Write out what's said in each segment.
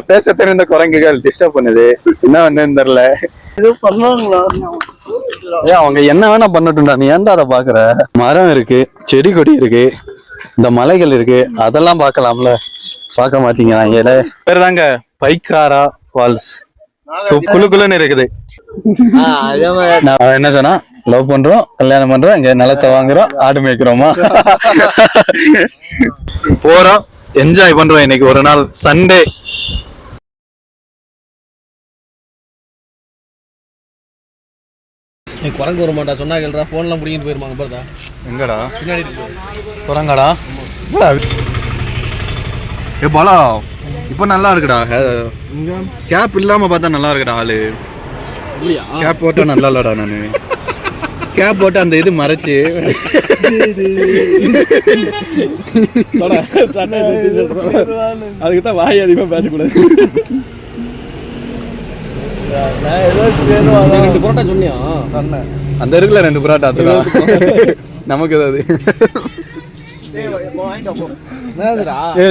பேச தெரிந்த குரங்குகள் டிஸ்டர்ப் பண்ணுது. என்ன வந்து தெரியல. அவங்க என்ன வேணா பண்ணட்டும்டா, நீ ஏன்டா அதை பாக்குற? மரம் இருக்கு, செடி கொடி இருக்கு, இந்த மலைகள் இருக்கு, அதெல்லாம் பாக்கலாம்ல. பார்க்க மாட்டீங்க. பேர் தாங்க பைக்காரா ஃபால்ஸ். குளுக்குளுன்னு இருக்குது. நான் என்ன சொன்னா, லவ் பண்றோம், கல்யாணம் பண்றோம், இங்க நிலத்தை வாங்குறோம், ஆடு மேய்க்கிறோமா, போறோம், என்ஜாய் பண்றோம். இன்னைக்கு ஒரு நாள் சண்டே. குரங்கு வர மாட்டா சொன்னா கேள்றா, போன்லாம் முடிங்கிட்டு போயிருமாங்க பாருடா. எங்கடா பின்னாடி குரங்காடா? ஏ பாலா, இப்ப நல்லா இருக்குடா. கேப் இல்லாம பார்த்தா நல்லா இருக்குடா. ஆளு கேப் போட்டா நல்லா இல்லடா. நானு கேப் போட்டு அந்த இது மறைச்சு அதுக்குதான் வாய் அதிகமா பேசக்கூடாது. ரெண்டு புரோட்டா சொன்னியா? சொன்னேன். அந்த இருக்குல்ல 2 புரோட்டா, அதுதான் நமக்கு ஏதாவது.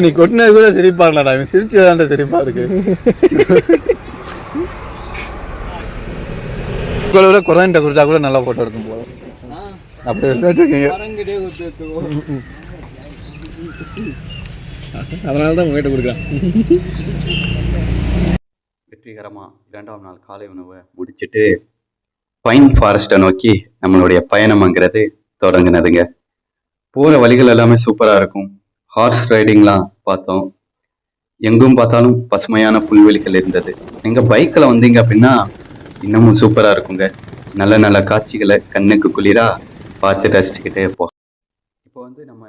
நீ கொட்டினது கூட சிரிப்பா இல்லடா, சிரிச்சுதான்டா சிரிப்பா இருக்கு. கூட குறைந்த குறிச்சா கூட நல்லா போட்டோ எடுக்கும் போல. அப்படி வச்சிருக்கீங்க. அதனாலதான் உங்ககிட்ட கொடுக்குறேன். வெற்றிகரமா 2ஆம் நாள் காலை உணவை முடிச்சுட்டு பைன் ஃபாரஸ்ட்டை நோக்கி நம்மளுடைய பயணம்ங்கிறது தொடங்கினதுங்க. போற வழிகள் எல்லாமே சூப்பரா இருக்கும். ஹார்ஸ் ரைடிங்லாம் பார்த்தோம். எங்கும் பார்த்தாலும் பசுமையான புல்வெளிகள் இருந்தது. எங்க பைக்ல வந்தீங்க அப்படின்னா இன்னமும் சூப்பரா இருக்குங்க. நல்ல நல்ல காட்சிகளை கண்ணுக்கு குளிரா பார்த்து ரசிச்சுக்கிட்டே போகும். இப்போ வந்து நம்ம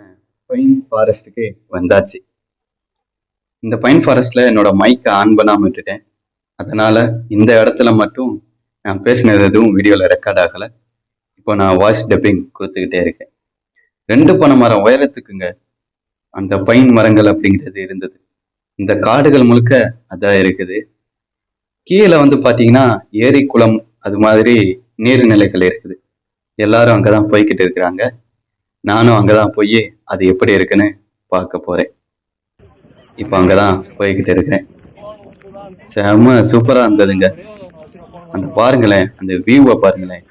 பைன் ஃபாரஸ்ட்டுக்கு வந்தாச்சு. இந்த பைன் ஃபாரஸ்ட்ல என்னோட மைக்கை ஆன் பண்ணாம விட்டுட்டேன். அதனால இந்த இடத்துல மட்டும் நான் பேசினது எதுவும் வீடியோவில் ரெக்கார்ட் ஆகலை. இப்போ நான் வாய்ஸ் டப்பிங் கொடுத்துக்கிட்டே இருக்கேன். 2 பனை மரம் உயரத்துக்குங்க அந்த பைன் மரங்கள் அப்படிங்கிறது இருந்தது. இந்த காடுகள் முழுக்க அதான் இருக்குது. கீழே வந்து பார்த்தீங்கன்னா ஏரி, குளம், அது மாதிரி நீர்நிலைகள் இருக்குது. எல்லாரும் அங்கதான் போய்கிட்டு இருக்கிறாங்க. நானும் அங்கதான் போய் அது எப்படி இருக்குன்னு பார்க்க போறேன். இப்போ அங்கதான் போய்கிட்டு இருக்கிறேன். செம சூப்பரா இருந்ததுங்க. அந்த பாருங்களேன், அந்த வியூவை பாருங்களேன்.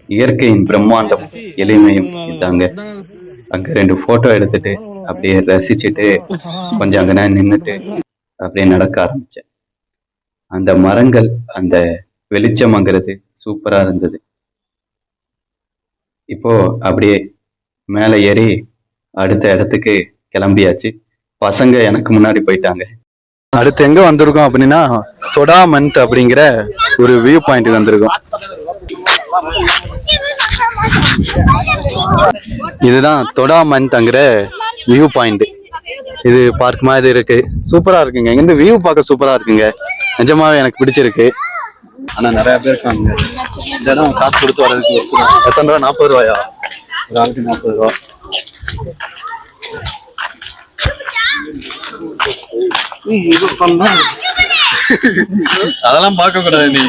இயற்கையின் பிரம்மாண்டம், எளிமையும் இதாங்க. அங்க 2 போட்டோ எடுத்துட்டு அப்படியே ரசிச்சுட்டு கொஞ்சம் அங்க நான் நின்றுட்டு அப்படியே நடக்க ஆரம்பிச்சேன். அந்த மரங்கள், அந்த வெளிச்சம்ங்கிறது சூப்பரா இருந்தது. இப்போ அப்படியே மேலே ஏறி அடுத்த இடத்துக்கு கிளம்பியாச்சு. பசங்க எனக்கு முன்னாடி போயிட்டாங்க. அடுத்து எங்க வந்திருக்கோம் அப்படின்னா தொடாமன்ட் அப்படிங்கிற ஒரு வியூ பாயிண்ட் வந்திருக்கோம். இதுதான் தொடாமன்ட்ங்கிற வியூ பாயிண்ட். இது பார்க் மாதிரி இருக்கு, சூப்பரா இருக்குங்க. இங்க இருந்து வியூ பார்க்க சூப்பரா இருக்குங்க. நிஜமாவே எனக்கு பிடிச்சிருக்கு. ஆனா நிறைய பேர் இருக்காங்க. இந்த இடம் காசு கொடுத்து வர்றதுக்கு எத்தனை ரூபா? 40 ரூபாயா? ஒரு ஆளுக்கு 40 ரூபா. அதெல்லாம் பார்க்க கூடாது. நீ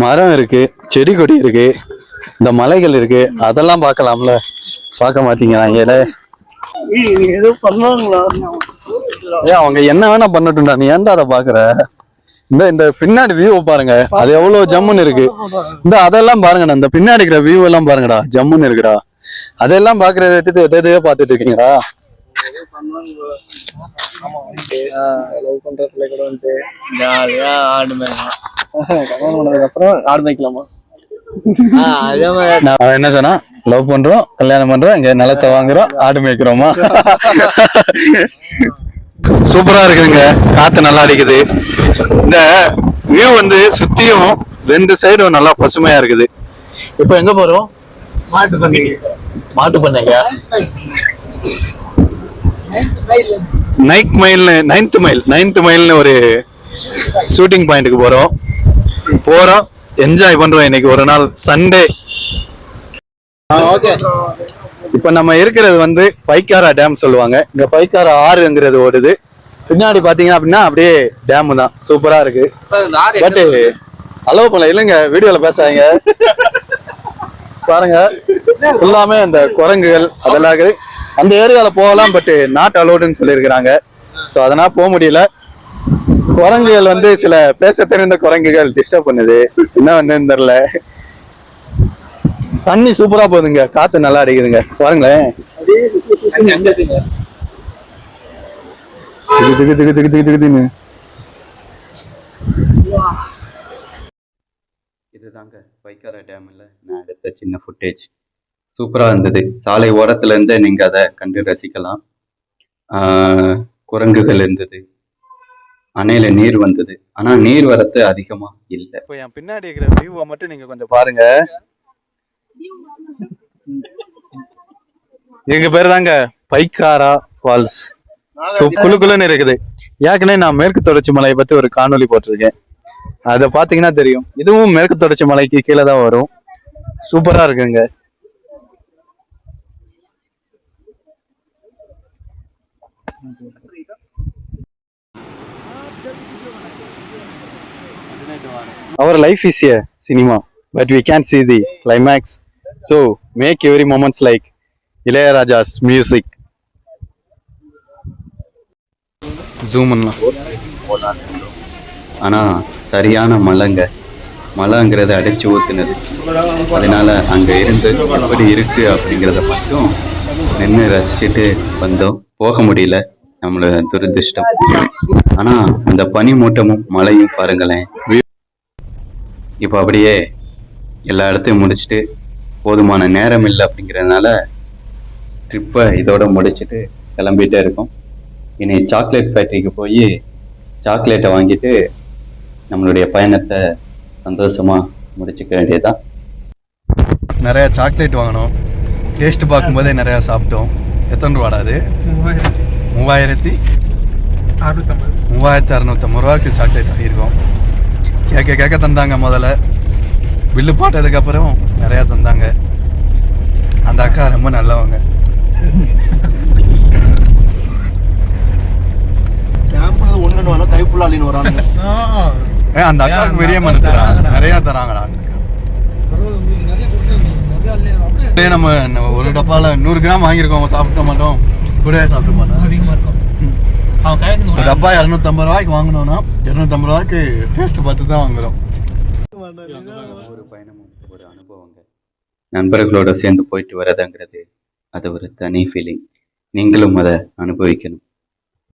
மரம் இருக்கு, செடி கொடி இருக்கு, இந்த மலைகள் இருக்கு, அதெல்லாம் பார்க்கலாம்ல. பார்க்க மாட்டீங்க. அவங்க என்ன வேணா பண்ணட்டும்டா, நீ ஏன்டா அதை பாக்குற? இந்த பின்னாடி வியூ பாருங்க, அது எவ்வளவு ஜம்முன்னு இருக்கு. அதெல்லாம் பாருங்கடா, இந்த பின்னாடி இருக்கிற வியூ எல்லாம் பாருங்கடா, ஜம்முன்னு இருக்குடா. அதெல்லாம் பாக்குறத எதையோ பாத்துட்டு இருக்கீங்கடா. லவ் பண்ற பிள்ளை கூட வந்து ஜாலியா ஆடு மேய்க்கலாம். ஆடு மேய்க்கலாமா? நான் என்ன சொன்னா, லவ் பண்றோம், கல்யாணம் பண்றோம், இங்க நிலத்தை வாங்குறோம், ஆடு மேய்க்கிறோமா. சூப்பரா இருக்குதுங்க. காத்து நல்லா அடிக்குது. இந்த வியூ வந்து சுத்தியும் 2 சைடும் நல்லா பசுமையா இருக்குது. இப்ப எங்க போறோம்? மாட்டு பண்ணையா? 9th மைல்னு ஒரு ஷூட்டிங் பாயிண்ட்டுக்கு போறோம். என்ஜாய் பண்றோம். இன்னைக்கு ஒரு நாள் சண்டே. இப்ப நம்ம இருக்கிறது வந்து பைக்காரா டேம் சொல்லுவாங்க. இங்க பைக்காரா ஆறுங்கிறது ஓடுது. பின்னாடி பாத்தீங்கன்னா அப்படின்னா அப்படியே டேம் தான். சூப்பரா இருக்கு. பட் அலோவ் பண்ணல. இல்லைங்க, வீடியோல பேசாதீங்க. பாருங்க, எல்லாமே அந்த குரங்குகள் அதெல்லாம் அந்த ஏரியால போகலாம். பட் நாட் அலோடுன்னு சொல்லியிருக்கிறாங்க. ஸோ அதனால போக முடியல. குரங்குகள் வந்து சில பேச தெரிந்த குரங்குகள் டிஸ்டர்ப் பண்ணுது, என்ன வந்து தெரியல. தண்ணி சூப்பரா போகுதுங்க, காத்து நல்லா அடிக்குதுங்க, பாருங்களேன். திகு திகு திகு திகு திகு திகுன்னு. இதுதாங்க வைக்காரா டேம்ல நான் எடுத்த சின்ன ஃபுட்டேஜ். சூப்பரா இருந்தது. சாலை ஓரத்துல இருந்து நீங்க அதை கண்டு ரசிக்கலாம். குரங்குகள் இருந்தது, அணையில நீர் வந்தது. ஆனா நீர் வரத்து அதிகமா இல்லை. இப்போ என் பின்னாடி இருக்கிற வியூவை மட்டும் நீங்க கொஞ்சம் பாருங்க. எங்க பேரு தாங்க பைக்காரா ஃபால்ஸ். குளுக்குளுன்னு இருக்குது. ஏற்கனவே நான் மேற்கு தொடர்ச்சி மலையை பத்தி ஒரு காணொளி போட்டிருக்கேன், அதை பாத்தீங்கன்னா தெரியும். இதுவும் மேற்கு தொடர்ச்சி மலைக்கு கீழே தான் வரும். சூப்பரா இருக்குங்க. Our life is a cinema, but we can't see the climax. So make every moments like Ilayaraja's music. Zoom பண்ணலாம். ஆனா சரியான மழைங்கிறது அடைச்சு ஊத்துனது. அதனால அங்க இருந்து எப்படி இருக்கு அப்படிங்கிறத மட்டும் நின்று ரசிச்சுட்டு வந்தோம். போக முடியல, நம்மளோட துரதிருஷ்டம். ஆனா அந்த பனி மூட்டமும் மழையும் பாருங்களேன். இப்போ அப்படியே எல்லா இடத்தையும் முடிச்சுட்டு போதுமான நேரம் இல்லை அப்படிங்கிறதுனால ட்ரிப்பை இதோட முடிச்சுட்டு கிளம்பிட்டே இருக்கோம். இனி சாக்லேட் ஃபேக்ட்ரிக்கு போய் சாக்லேட்டை வாங்கிட்டு நம்மளுடைய பயணத்தை சந்தோஷமா முடிச்சுக்க வேண்டியதுதான். நிறைய சாக்லேட் வாங்கணும். டேஸ்ட் பார்க்கும்போதே நிறைய சாப்பிட்டோம். எத்தனை ரூபாடா அது? 3650 ரூபாய்க்கு சாக்லேட் வாங்கியிருக்கோம். கேட்க தந்தாங்க. முதல்ல பில்லு போட்டதுக்கு அப்புறம் நிறைய தந்தாங்க. அந்த அக்கா ரொம்ப நல்லவங்க. அந்த அக்காவுக்கு பெரிய மனுஷரா, நிறைய தராங்கடா. நம்ம ஒரு டப்பால 100 கிராம் வாங்கியிருக்கோம். சாப்பிட மாட்டோம், கூட சாப்பிட மாட்டோம். டப்பா 250 ரூபாய்க்கு வாங்கினோம்னா 250 ரூபாய்க்கு டேஸ்ட் பார்த்து தான் வாங்குறோம். ஒரு பயணமும் ஒரு அனுபவங்க. நண்பர்களோட சேர்ந்து போயிட்டு வரதுங்கிறது அது ஒரு தனி ஃபீலிங். நீங்களும் அதை அனுபவிக்கணும்.